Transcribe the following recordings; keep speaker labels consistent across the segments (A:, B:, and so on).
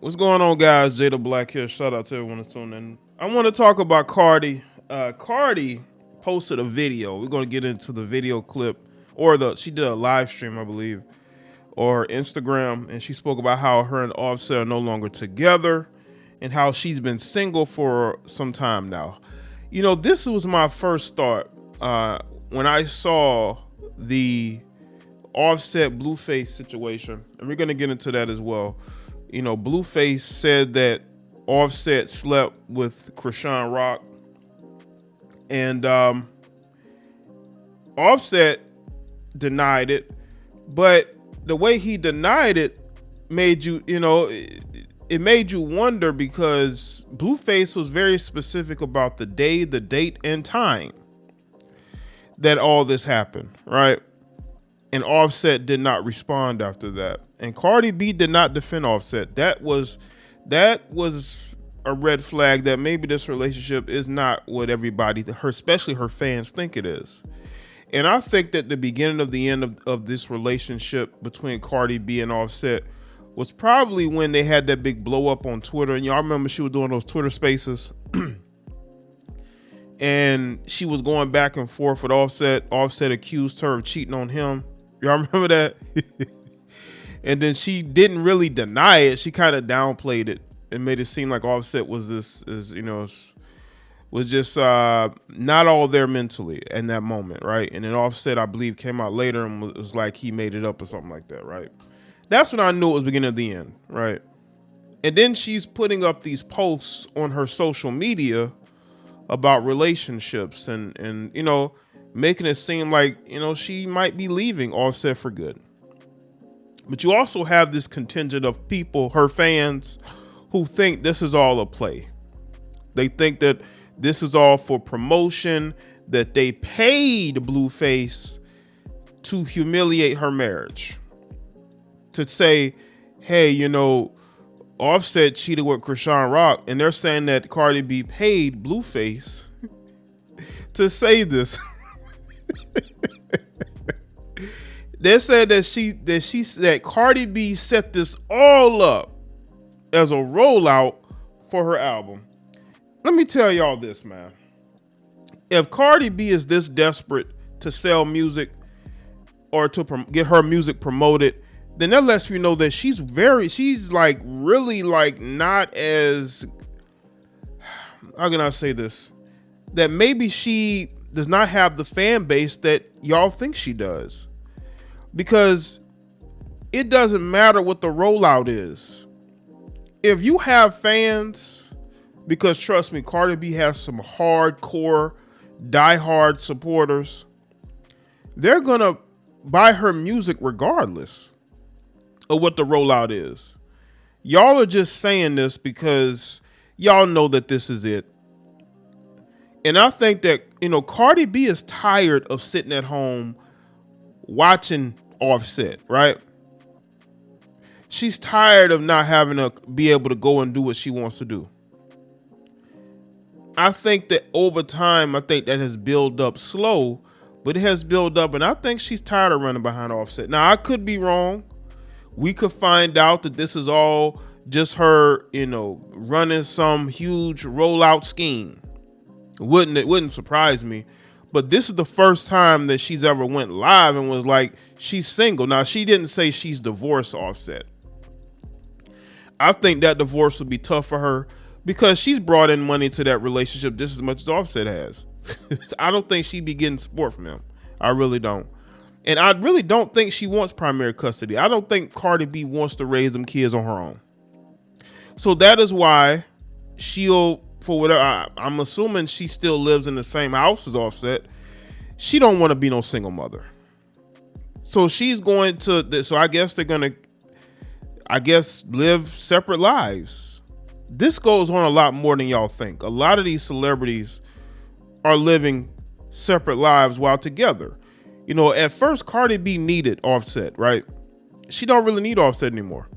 A: What's going on, guys? Jada Black here. Shout out to everyone that's tuning in. I want to talk about Cardi. Cardi posted a video. We're going to get into the video clip, or she did a live stream, I believe, or Instagram, and she spoke about how her and Offset are no longer together and how she's been single for some time now. You know, this was my first thought when I saw the Offset Blueface situation, and we're going to get into that as well. You know, Blueface said that Offset slept with Chrisean Rock, and Offset denied it, but the way he denied it made you, it made you wonder, because Blueface was very specific about the day, the date, and time that all this happened, right? And Offset did not respond after that. And Cardi B did not defend Offset. That was a red flag that maybe this relationship is not what everybody, especially her fans, think it is. And I think that the beginning of the end of this relationship between Cardi B and Offset was probably when they had that big blow up on Twitter. And y'all remember she was doing those Twitter spaces and she was going back and forth with Offset. Offset accused her of cheating on him. Y'all remember that? And then she didn't really deny it. She kind of downplayed it and made it seem like Offset was was just not all there mentally in that moment, right? And then Offset, I believe, came out later and was like he made it up or something like that, right? That's when I knew it was beginning of the end, right? And then she's putting up these posts on her social media about relationships and making it seem like, she might be leaving Offset for good. But you also have this contingent of people, her fans, who think this is all a play. They think that this is all for promotion, that they paid Blueface to humiliate her marriage. To say, hey, Offset cheated with Chrisean Rock, and they're saying that Cardi B paid Blueface to say this. They said that Cardi B set this all up as a rollout for her album. Let me tell y'all this, man. If Cardi B is this desperate to sell music or to get her music promoted, then that lets me know that she's really not as, how can I say this? That maybe she does not have the fan base that y'all think she does. Because it doesn't matter what the rollout is. If you have fans, because trust me, Cardi B has some hardcore, diehard supporters, they're gonna buy her music regardless of what the rollout is. Y'all are just saying this because y'all know that this is it. And I think that, Cardi B is tired of sitting at home watching Offset, right? She's tired of not having to be able to go and do what she wants to do. I think that over time, that has built up slow, but it has built up, and I think she's tired of running behind Offset. Now, I could be wrong. We could find out that this is all just her, running some huge rollout scheme. It wouldn't surprise me. But this is the first time that she's ever went live and was like, she's single. Now, she didn't say she's divorced Offset. I think that divorce would be tough for her because she's brought in money to that relationship just as much as Offset has. I don't think she'd be getting support from him. I really don't. And I really don't think she wants primary custody. I don't think Cardi B wants to raise them kids on her own. So that is why for whatever, I'm assuming she still lives in the same house as Offset. She don't want to be no single mother. So she's going to, so I guess they're going to, live separate lives. This goes on a lot more than y'all think. A lot of these celebrities are living separate lives while together. At first Cardi B needed Offset, right? She don't really need Offset anymore.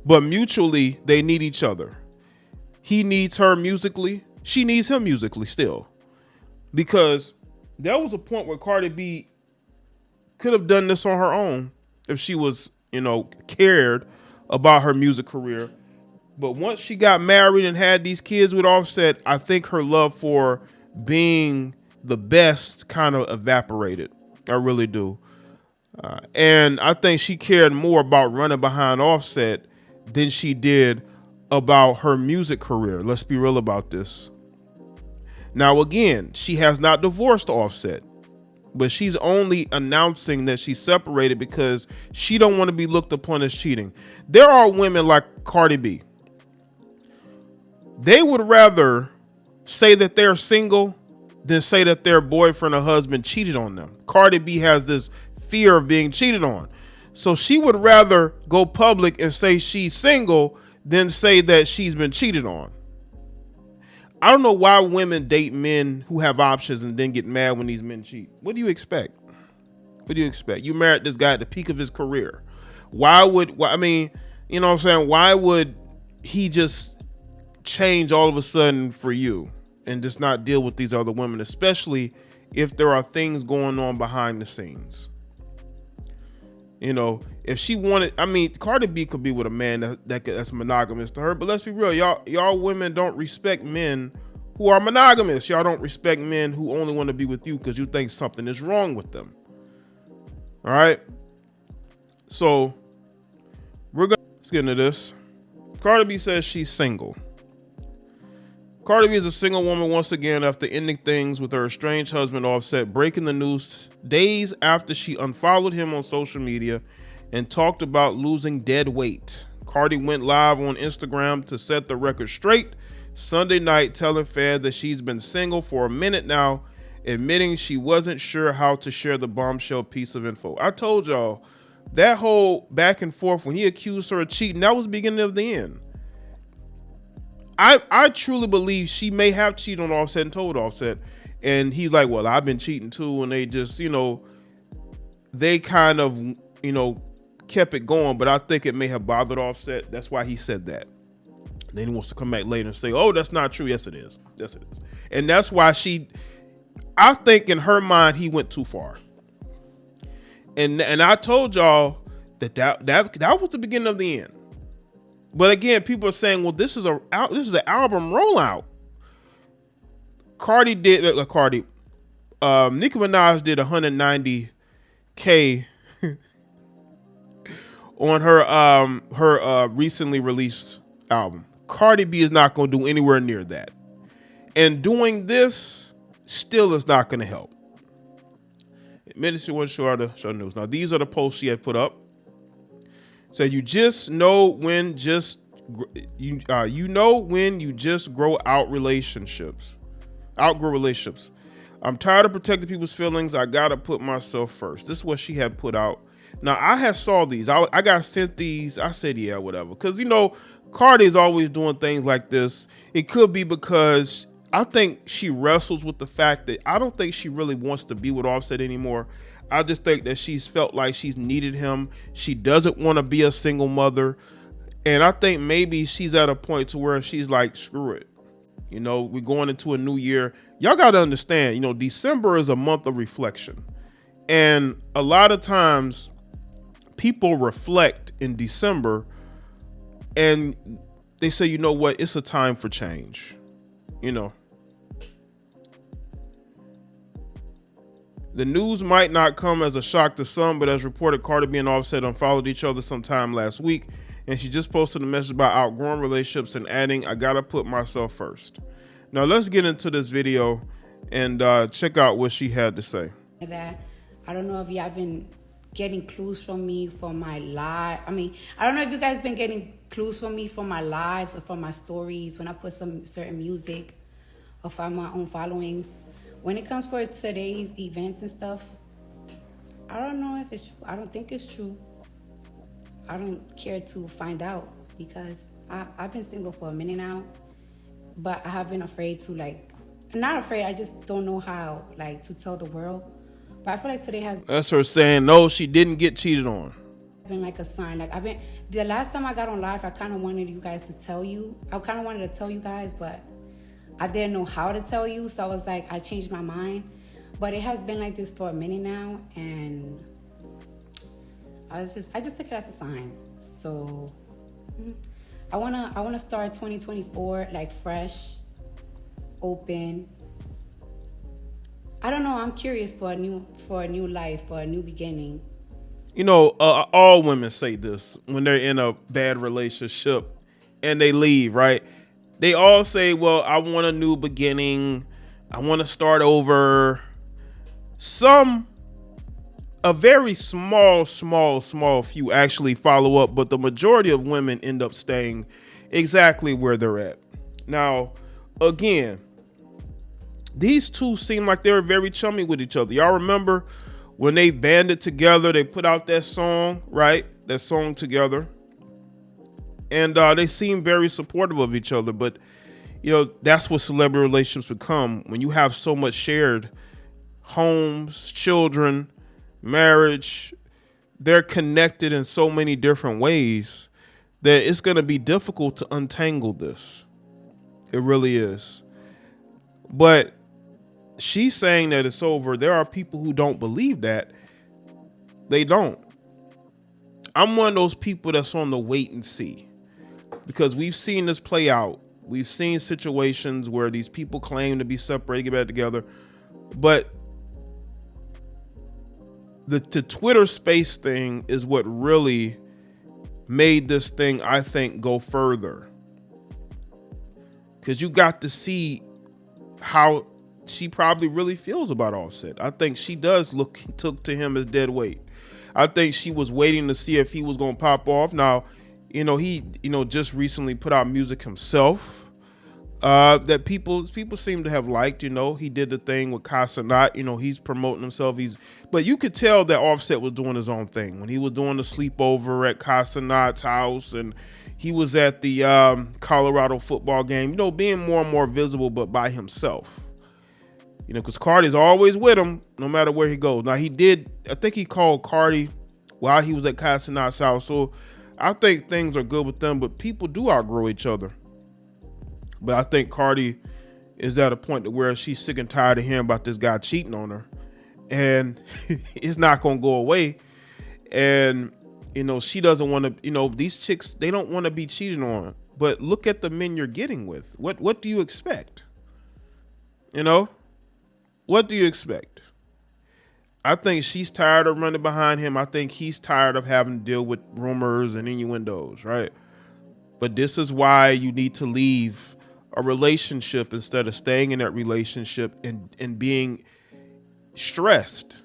A: But mutually, they need each other. He needs her musically. She needs him musically still. Because there was a point where Cardi B could have done this on her own if she was, cared about her music career. But once she got married and had these kids with Offset, I think her love for being the best kind of evaporated. I really do. And I think she cared more about running behind Offset than she did about her music career. Let's be real about this. Now, again, she has not divorced Offset, but she's only announcing that she's separated because she don't want to be looked upon as cheating. There are women like Cardi B. They would rather say that they're single than say that their boyfriend or husband cheated on them. Cardi B has this fear of being cheated on. So she would rather go public and say she's single than say that she's been cheated on. I don't know why women date men who have options and then get mad when these men cheat. What do you expect? What do you expect? You married this guy at the peak of his career. Why, I mean, you know what I'm saying? Why would he just change all of a sudden for you and just not deal with these other women, especially if there are things going on behind the scenes? You know, if she wanted, I mean, Cardi B could be with a man that's monogamous to her, but let's be real, y'all women don't respect men who are monogamous. Y'all don't respect men who only want to be with you because you think something is wrong with them. All right. So let's get into this. Cardi B says she's single. Cardi B is a single woman once again after ending things with her estranged husband Offset, breaking the news days after she unfollowed him on social media and talked about losing dead weight. Cardi went live on Instagram to set the record straight Sunday night, telling fans that she's been single for a minute now, admitting she wasn't sure how to share the bombshell piece of info. I told y'all, that whole back and forth when he accused her of cheating, that was the beginning of the end. I truly believe she may have cheated on Offset and told Offset, and he's like, well, I've been cheating too, and they just, you know, they kind of, you know, kept it going, but I think it may have bothered Offset. That's why he said that. Then he wants to come back later and say, oh, that's not true. Yes, it is. Yes, it is. And that's why I think in her mind, he went too far. And I told y'all that was the beginning of the end. But again, people are saying, well, this is an album rollout. Nicki Minaj did 190K on her recently released album. Cardi B is not going to do anywhere near that. And doing this still is not going to help. Ministry was show news. Now, these are the posts she had put up. So you just know when you just outgrow relationships. I'm tired of protecting people's feelings. I gotta put myself first. This is what she had put out. Now I had saw these. I got sent these. I said, yeah, whatever. Because you know, Cardi is always doing things like this. It could be because I think she wrestles with the fact that I don't think she really wants to be with Offset anymore. I just think that she's felt like she's needed him. She doesn't want to be a single mother. And I think maybe she's at a point to where she's like, screw it. You know, we're going into a new year. Y'all got to understand, you know, December is a month of reflection. And a lot of times people reflect in December and they say, you know what, it's a time for change. You know, the news might not come as a shock to some, but as reported, Cardi B and Offset unfollowed each other sometime last week, and she just posted a message about outgrowing relationships and adding, I gotta put myself first. Now let's get into this video and check out what she had to say.
B: That I don't know if y'all been getting clues from me for my live. I mean, I don't know if you guys been getting clues from me for my lives or for my stories when I put some certain music or for my own followings. When it comes for today's events and stuff, I don't know if it's true. I don't think it's true. I don't care to find out because I've been single for a minute now, but I have been afraid to I'm not afraid, I just don't know how to tell the world. But I feel like today has...
A: That's her saying, no, she didn't get cheated on.
B: Been like a sign. The last time I got on live, I kind of wanted you guys to tell you. I kind of wanted to tell you guys, but I didn't know how to tell you. So I was like, I changed my mind. But it has been like this for a minute now. And I just took it as a sign. So I wanna start 2024 like fresh, open. I don't know. I'm curious for a new life, for a new beginning.
A: You know, all women say this when they're in a bad relationship and they leave, right? They all say, well, I want a new beginning. I want to start over. Some, a very small few actually follow up, but the majority of women end up staying exactly where they're at. Now, again, these two seem like they were very chummy with each other. Y'all remember when they banded together, they put out that song, right? That song together. And they seem very supportive of each other. But, you know, that's what celebrity relationships become. When you have so much shared homes, children, marriage, they're connected in so many different ways that it's going to be difficult to untangle this. It really is. But she's saying that it's over. There are people who don't believe that. They don't. I'm one of those people that's on the wait and see, because we've seen this play out. We've seen situations where these people claim to be separated, get back together, but the Twitter space thing is what really made this thing, I think, go further, because you got to see how she probably really feels about Offset. I think she does took to him as dead weight. I think she was waiting to see if he was going to pop off. Now, you know, he, you know, just recently put out music himself that people seem to have liked. You know, he did the thing with Casanat. You know, he's promoting himself. But you could tell that Offset was doing his own thing when he was doing the sleepover at Casanat's house, and he was at the Colorado football game. You know, being more and more visible, but by himself. You know, because Cardi's always with him, no matter where he goes. Now, I think he called Cardi while he was at Casanat's house. So I think things are good with them, but people do outgrow each other. But I think Cardi is at a point to where she's sick and tired of hearing about this guy cheating on her. And it's not going to go away. And, you know, she doesn't want to, you know, these chicks, they don't want to be cheated on. But look at the men you're getting with. What do you expect? You know? What do you expect? I think she's tired of running behind him. I think he's tired of having to deal with rumors and innuendos, right? But this is why you need to leave a relationship instead of staying in that relationship and being stressed.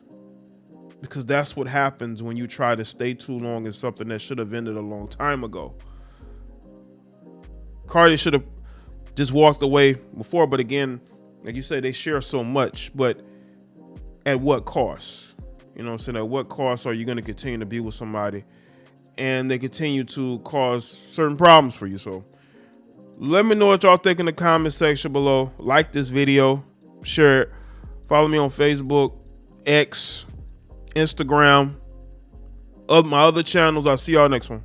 A: Because that's what happens when you try to stay too long in something that should have ended a long time ago. Cardi should have just walked away before, but again, like you say, they share so much, but at what cost? You know what I'm saying? At what cost are you going to continue to be with somebody and they continue to cause certain problems for you? So let me know what y'all think in the comment section below. Like this video, share it. Follow me on Facebook, X, Instagram, my other channels. I'll see y'all next one.